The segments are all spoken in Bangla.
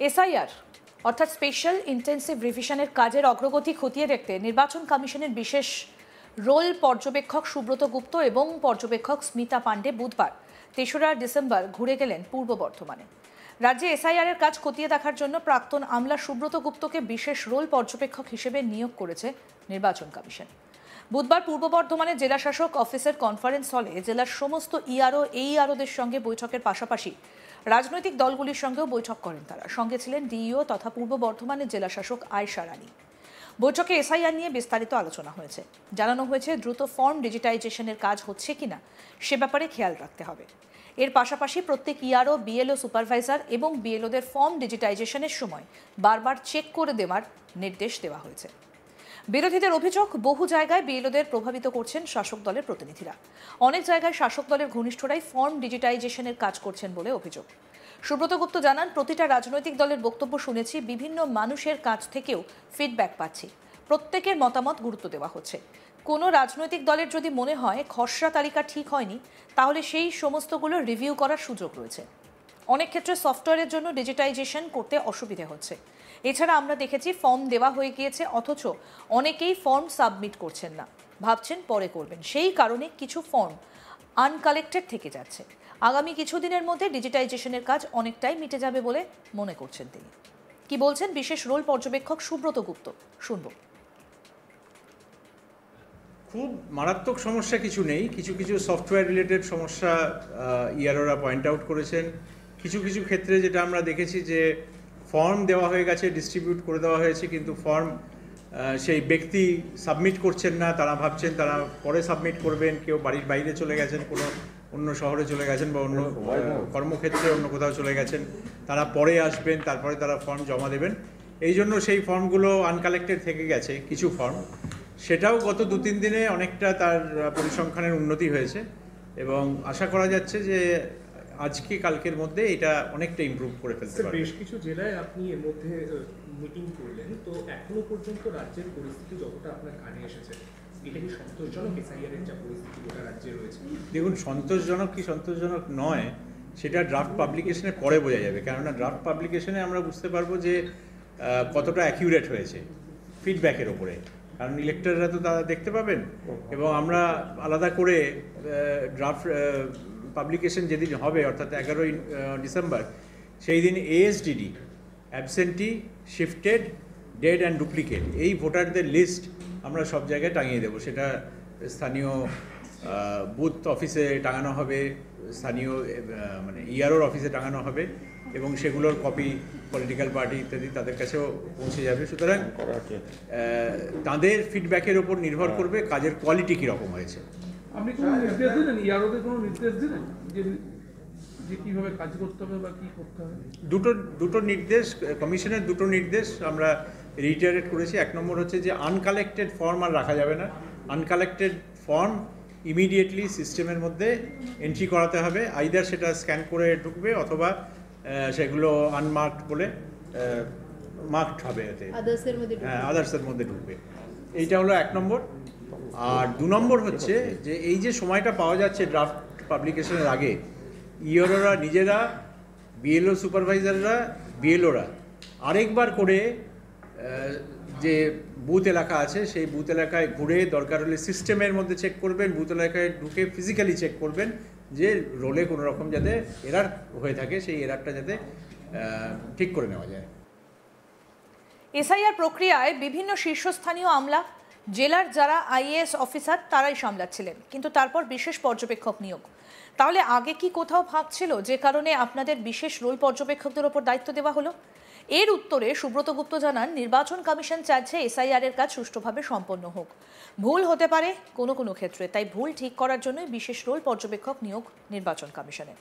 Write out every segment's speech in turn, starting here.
এসআইআর অর্থাৎ স্পেশাল ইন্টেন্সিভ রিভিশনের কাজের অগ্রগতি খতিয়ে দেখতে নির্বাচন কমিশনের বিশেষ রোল পর্যবেক্ষক সুব্রত গুপ্ত এবং পর্যবেক্ষক স্মিতা পাণ্ডে বুধবার ৩রা ডিসেম্বর ঘুরে গেলেন পূর্ব বর্ধমানে। রাজ্যে এসআইআর এর কাজ খতিয়ে দেখার জন্য প্রাক্তন আমলা সুব্রত গুপ্তকে বিশেষ রোল পর্যবেক্ষক হিসেবে নিয়োগ করেছে নির্বাচন কমিশন। বুধবার পূর্ব বর্ধমানের জেলাশাসক অফিসের কনফারেন্স হলে জেলার সমস্ত ইআরও এইআরওদের সঙ্গে বৈঠকের পাশাপাশি রাজনৈতিক দলগুলির সঙ্গেও বৈঠক করেন তারা। সঙ্গে ছিলেন ডিইও তথা পূর্ব বর্ধমানের জেলাশাসক আয়েশা রানী। বৈঠকে এসআইআর নিয়ে বিস্তারিত আলোচনা হয়েছে। জানানো হয়েছে দ্রুত ফর্ম ডিজিটাইজেশনের কাজ হচ্ছে কিনা সে ব্যাপারে খেয়াল রাখতে হবে। এর পাশাপাশি প্রত্যেক ইআরও, বিএলও সুপারভাইজার এবং বিএলওদের ফর্ম ডিজিটাইজেশনের সময় বারবার চেক করে দেওয়ার নির্দেশ দেওয়া হয়েছে। বিরোধীদের অভিযোগ, বহু জায়গায় বিএলওদের প্রভাবিত করছেন শাসক দলের প্রতিনিধিরা। অনেক জায়গায় শাসক দলের ঘনিষ্ঠরাই ফর্ম ডিজিটাইজেশনের কাজ করছেন বলে অভিযোগ। সুব্রত গুপ্ত জানান, প্রতিটা রাজনৈতিক দলের বক্তব্য শুনেছি, বিভিন্ন মানুষের কাছ থেকেও ফিডব্যাক পাচ্ছি। প্রত্যেকের মতামত গুরুত্ব দেওয়া হচ্ছে। কোনো রাজনৈতিক দলের যদি মনে হয় খসড়া তালিকা ঠিক হয়নি, তাহলে সেই সমস্তগুলো রিভিউ করার সুযোগ রয়েছে। অনেক ক্ষেত্রে সফটওয়্যারের জন্য ডিজিটাইজেশন করতে অসুবিধে হচ্ছে। এছাড়া আমরা দেখেছি ফর্ম দেওয়া হয়ে গিয়েছে, অথচ অনেকেই ফর্ম সাবমিট করছেন না, ভাবছেন পরে করবেন। সেই কারণে কিছু ফর্ম আনকালেক্টেড থেকে যাচ্ছে। আগামী কিছুদিনের মধ্যে ডিজিটাইজেশনের কাজ অনেকটাই মিটে যাবে বলে মনে করছেন তিনি। কি বলছেন বিশেষ রোল পর্যবেক্ষক সুব্রত গুপ্ত, শুনব। খুব মারাত্মক সমস্যা কিছু নেই, কিছু কিছু সফটওয়্যার রিলেটেড সমস্যা ইআরওরা পয়েন্ট আউট করেছেন। কিছু কিছু ক্ষেত্রে যেটা আমরা দেখেছি যে ফর্ম দেওয়া হয়ে গেছে, ডিস্ট্রিবিউট করে দেওয়া হয়েছে, কিন্তু ফর্ম সেই ব্যক্তি সাবমিট করছেন না। তারা ভাবছেন তারা পরে সাবমিট করবেন, কেউ বাড়ির বাইরে চলে গেছেন, কোনো অন্য শহরে চলে গেছেন বা অন্য কর্মক্ষেত্রে অন্য কোথাও চলে গেছেন, তারা পরে আসবেন, তারপরে তারা ফর্ম জমা দেবেন। এই জন্য সেই ফর্মগুলো আনকালেক্টেড থেকে গেছে কিছু ফর্ম। সেটাও গত 2-3 দিনে অনেকটা তার পরিসংখ্যানের উন্নতি হয়েছে এবং আশা করা যাচ্ছে যে আজকে কালকের মধ্যে এটা অনেকটা ইমপ্রুভ করে ফেলতে পারবে। বেশ কিছু জেলায় আপনি এর মধ্যে মিটিং করলেন, তো এখনো পর্যন্ত রাজ্যের পরিস্থিতি যতটা আপনার কানে এসেছে, এটা কি সন্তোষজনক? এসআইআর এর যা পরিস্থিতি গোটা রাজ্যে রয়েছে, দেখুন, সন্তোষজনক কি সন্তোষজনক নয় সেটা ড্রাফট পাবলিকেশনের পরে বোঝা যাবে। কেননা ড্রাফট পাবলিকেশনে আমরা বুঝতে পারবো যে কতটা অ্যাকিউরেট হয়েছে ফিডব্যাকের ওপরে, কারণ ইলেক্টররা তো তারা দেখতে পাবেন। এবং আমরা আলাদা করে ড্রাফট পাবলিকেশন যেদিন হবে অর্থাৎ 11ই ডিসেম্বর, সেই দিন ASDD, absentee, shifted, dead and duplicate, এই ভোটারদের লিস্ট আমরা সব জায়গায় টাঙিয়ে দেবো। সেটা স্থানীয় বুথ অফিসে টাঙানো হবে, স্থানীয় মানে ইআরওর অফিসে টাঙানো হবে এবং সেগুলোর কপি পলিটিক্যাল পার্টি ইত্যাদি তাদের কাছেও পৌঁছে যাবে। সুতরাং তাদের ফিডব্যাকের ওপর নির্ভর করবে কাজের কোয়ালিটি কীরকম হয়েছে। আপনি কোনো নির্দেশ দিলেন, ইয়ারোদের কোনো নির্দেশ দিলেন যে কীভাবে কাজ করতে হবে বা কী করতে হবে? দুটো নির্দেশ, কমিশনের দুটো নির্দেশ আমরা রিটারেট করেছি। 1 নম্বর হচ্ছে যে আনকালেক্টেড ফর্ম আর রাখা যাবে না। আনকালেক্টেড ফর্ম ইমিডিয়েটলি সিস্টেমের মধ্যে এন্ট্রি করাতে হবে, আইদার সেটা স্ক্যান করে ঢুকবে অথবা সেগুলো আনমার্কড বলে মার্কড হবে, এতে আদার্সের মধ্যে ঢুকবে। এইটা হলো 1 নম্বর। আর 2 নম্বর হচ্ছে যে এই যে সময়টা পাওয়া যাচ্ছে ড্রাফট পাবলিকেশনের আগে, ইআরওরা নিজেরা, বিএলও সুপারভাইজাররা, বিএলওরা আরেকবার করে যে বুথ এলাকা আছে সেই বুথ এলাকায় ঘুরে দরকার হলে সিস্টেমের মধ্যে চেক করবেন, বুথ এলাকায় ঢুকে ফিজিক্যালি চেক করবেন যে রোলে কোনো রকম যাতে এরার হয়ে থাকে সেই এরারটা যাতে ঠিক করে নেওয়া যায়। এসআইআর প্রক্রিয়ায় বিভিন্ন শীর্ষস্থানীয় আমলা, জেলার যারা আইএএস অফিসার তারাই সামলাচ্ছিলেন, কিন্তু তারপর বিশেষ পর্যবেক্ষক নিয়োগ। তাহলে আগে কি কোথাও ভাগ ছিল যে কারণে আপনাদের বিশেষ রোল পর্যবেক্ষকদের ওপর দায়িত্ব দেওয়া হলো? এর উত্তরে সুব্রত গুপ্ত জানান, নির্বাচন কমিশন চাইছে এসআইআর এর কাজ সুষ্ঠুভাবে সম্পন্ন হোক। ভুল হতে পারে কোনো কোনো ক্ষেত্রে, তাই ভুল ঠিক করার জন্যই বিশেষ রোল পর্যবেক্ষক নিয়োগ নির্বাচন কমিশনের।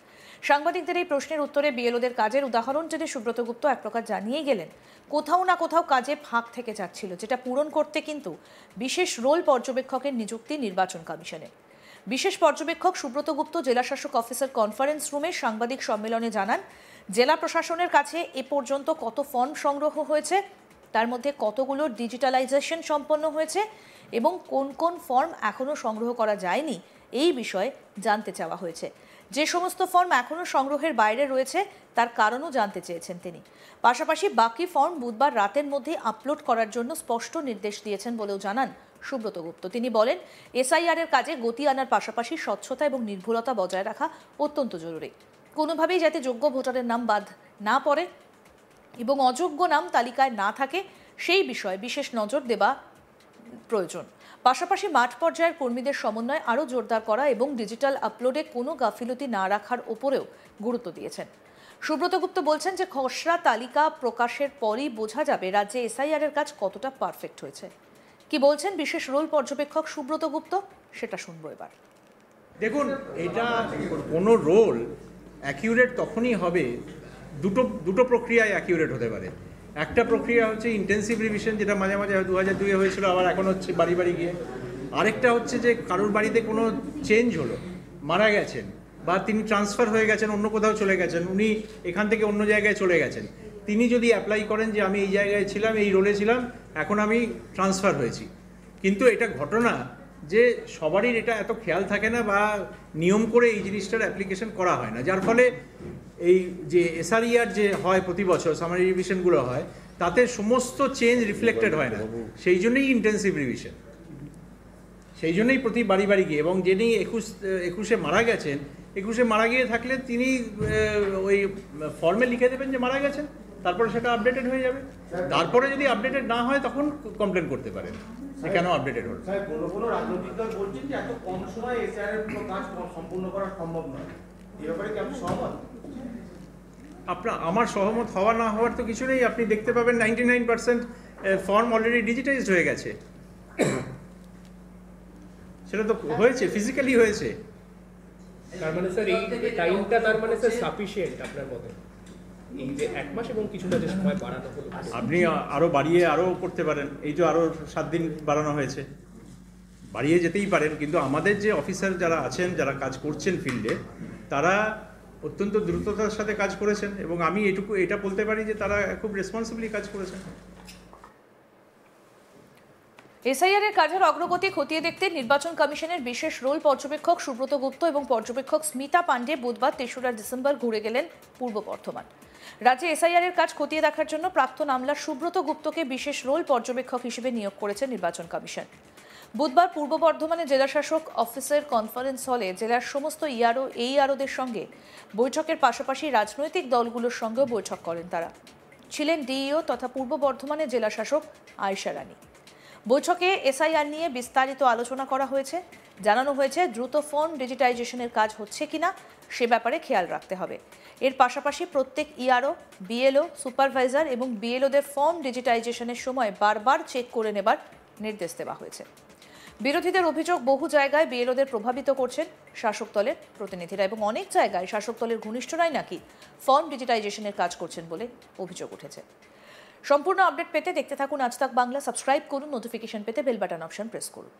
সাংবাদিকদের এই প্রশ্নের উত্তরে বিএলওদের কাজের উদাহরণ টেনে সুব্রত গুপ্ত এক প্রকার জানিয়ে গেলেন কোথাও না কোথাও কাজে ফাঁক থেকে যাচ্ছিল, যেটা পূরণ করতে কিন্তু বিশেষ রোল পর্যবেক্ষকের নিযুক্তি নির্বাচন কমিশনে। বিশেষ পর্যবেক্ষক সুব্রত গুপ্ত জেলাশাসক অফিসের কনফারেন্স রুমে সাংবাদিক সম্মেলনে জানান, জেলা প্রশাসনের কাছে এ পর্যন্ত কত ফর্ম সংগ্রহ হয়েছে, তার মধ্যে কতগুলো ডিজিটালাইজেশন সম্পন্ন হয়েছে এবং কোন কোন ফর্ম এখনও সংগ্রহ করা যায়নি এই বিষয়ে জানতে চাওয়া হয়েছে। যে সমস্ত ফর্ম এখনও সংগ্রহের বাইরে রয়েছে তার কারণও জানতে চেয়েছেন তিনি। পাশাপাশি বাকি ফর্ম বুধবার রাতের মধ্যে আপলোড করার জন্য স্পষ্ট নির্দেশ দিয়েছেন বলেও জানান সুব্রত গুপ্ত। তিনি বলেন, এসআইআর এর কাজে গতি আনার পাশাপাশি স্বচ্ছতা এবং নির্ভুলতা বজায় রাখা অত্যন্ত জরুরি। কোনোভাবেই যাতে যোগ্য ভোটারের নাম বাদ না পড়ে এবং অযোগ্য নাম তালিকায় না থাকে সেই বিষয়ে বিশেষ নজর দেওয়া প্রয়োজন। পাশাপাশি মাঠ পর্যায়ের কর্মীদের সমন্বয় আরও জোরদার করা এবং ডিজিটাল আপলোডে কোনো গাফিলতি না রাখার ওপরেও গুরুত্ব দিয়েছেন। সুব্রত গুপ্ত বলছেন যে খসড়া তালিকা প্রকাশের পরই বোঝা যাবে রাজ্যে এসআইআর এর কাজ কতটা পারফেক্ট হয়েছে। কি বলছেন বিশেষ রোল পর্যবেক্ষক সুব্রত গুপ্ত, সেটা শুনবো এবার। দেখুন, এটা কোনো রোল অ্যাকিউরেট তখনই হবে, দুটো প্রক্রিয়ায় অ্যাকিউরেট হতে পারে। একটা প্রক্রিয়া হচ্ছে ইন্টেন্সিভ রিভিশন, যেটা মাঝে মাঝে 2002 হয়েছিল, আবার এখন হচ্ছে বাড়ি বাড়ি গিয়ে। আরেকটা হচ্ছে যে কারোর বাড়িতে কোনো চেঞ্জ হলো, মারা গেছেন বা তিনি ট্রান্সফার হয়ে গেছেন, অন্য কোথাও চলে গেছেন, উনি এখান থেকে অন্য জায়গায় চলে গেছেন, তিনি যদি অ্যাপ্লাই করেন যে আমি এই জায়গায় ছিলাম, এই রোলে ছিলাম, এখন আমি ট্রান্সফার হয়েছি। কিন্তু এটা ঘটনা যে সবারই এটা এত খেয়াল থাকে না বা নিয়ম করে এই জিনিসটার অ্যাপ্লিকেশন করা হয় না, যার ফলে এই যে এসআরইআর যে হয় প্রতি বছর সামারি রিভিশনগুলো হয়, তাতে সমস্ত চেঞ্জ রিফ্লেক্টেড হয় না। সেই জন্যই ইন্টেন্সিভ রিভিশন, সেই জন্যই প্রতি বাড়ি বাড়ি গিয়ে। এবং যিনি 21-এ মারা গেছেন, 21-এ মারা গিয়ে থাকলে তিনি ওই ফর্মে লিখে দেবেন যে মারা গেছেন, তারপরে সেটা আপডেটেড হয়ে যাবে। তারপরে যদি আপডেটেড না হয় তখন কমপ্লেন করতে পারেন যে কেন আপডেটেড হল। কোনো রাজনৈতিক দল বলছেন যে এত কম সময়ে এসআইআর এর কাজ সম্পূর্ণ করা সম্ভব নয়, এ ব্যাপারে কি আপনি সহমত? আমার সহমত হওয়া না হওয়ার তো কিছু নেই। আপনি দেখতে পাবেন 99% ফর্ম অলরেডি ডিজিটাইজড হয়ে গেছে। সেটা তো হয়েছে, ফিজিক্যালি হয়েছে। তার মানে স্যার এই টাইমটা তার মানে স্যার সাফিসিয়েন্ট আপনার মতে, এই যে 1 মাস এবং কিছুটা যে সময় বাড়ানো হলো? আপনি আরও বাড়িয়ে আরও করতে পারেন। এই যে আরও 7 দিন বাড়ানো হয়েছে, বাড়িয়ে যেতেই পারেন। কিন্তু আমাদের যে অফিসার যারা আছেন, যারা কাজ করছেন ফিল্ডে, তারা অত্যন্ত দ্রুততার সাথে কাজ করেছেন এবং আমি এটা বলতে পারি যে তারা খুব রেসপন্সিবলি কাজ করেছেন। এসআইআর এর কাজের অগ্রগতি খতিয়ে দেখতে নির্বাচন কমিশনের বিশেষ রোল পর্যবেক্ষক সুব্রত গুপ্ত এবং পর্যবেক্ষক স্মিতা পান্ডে বুধবার 3রা ডিসেম্বর ঘুরে গেলেন পূর্ব বর্ধমান। রাজ্যে এসআইআর এর কাজ খতিয়ে দেখার জন্য প্রাক্তন আমলার সুব্রত গুপ্তকে বিশেষ রোল পর্যবেক্ষক হিসেবে নিয়োগ করেছে নির্বাচন কমিশন। বুধবার পূর্ব বর্ধমানে জেলাশাসক অফিসের কনফারেন্স হলে জেলার সমস্ত এইআরওদের সঙ্গে বৈঠকের পাশাপাশি রাজনৈতিক দলগুলোর সঙ্গেও বৈঠক করেন তারা। ছিলেন ডিইও তথা পূর্ব বর্ধমানের জেলাশাসক আয়েশা রানী। বৈঠকে এসআইআর নিয়ে বিস্তারিত আলোচনা করা হয়েছে। জানানো হয়েছে দ্রুত ফর্ম ডিজিটাইজেশনের কাজ হচ্ছে কিনা সে ব্যাপারে খেয়াল রাখতে হবে। এর পাশাপাশি প্রত্যেক ইআরও, বিএলও, সুপারভাইজার এবং বিএলওদের ফর্ম ডিজিটাইজেশনের সময় বারবার চেক করে নেবার নির্দেশ দেওয়া হয়েছে। বিরোধীদের অভিযোগ, বহু জায়গায় বিএলওদের প্রভাবিত করছেন শাসক দলের প্রতিনিধিরা এবং অনেক জায়গায় শাসক দলের ঘনিষ্ঠরাই নাকি ফর্ম ডিজিটাইজেশনের কাজ করছেন বলে অভিযোগ উঠেছে। সম্পূর্ণ আপডেট পেতে দেখতে থাকুন আজ তাক বাংলা। সাবস্ক্রাইব করুন, নোটিফিকেশন পেতে বেল বাটন অপশন প্রেস করুন।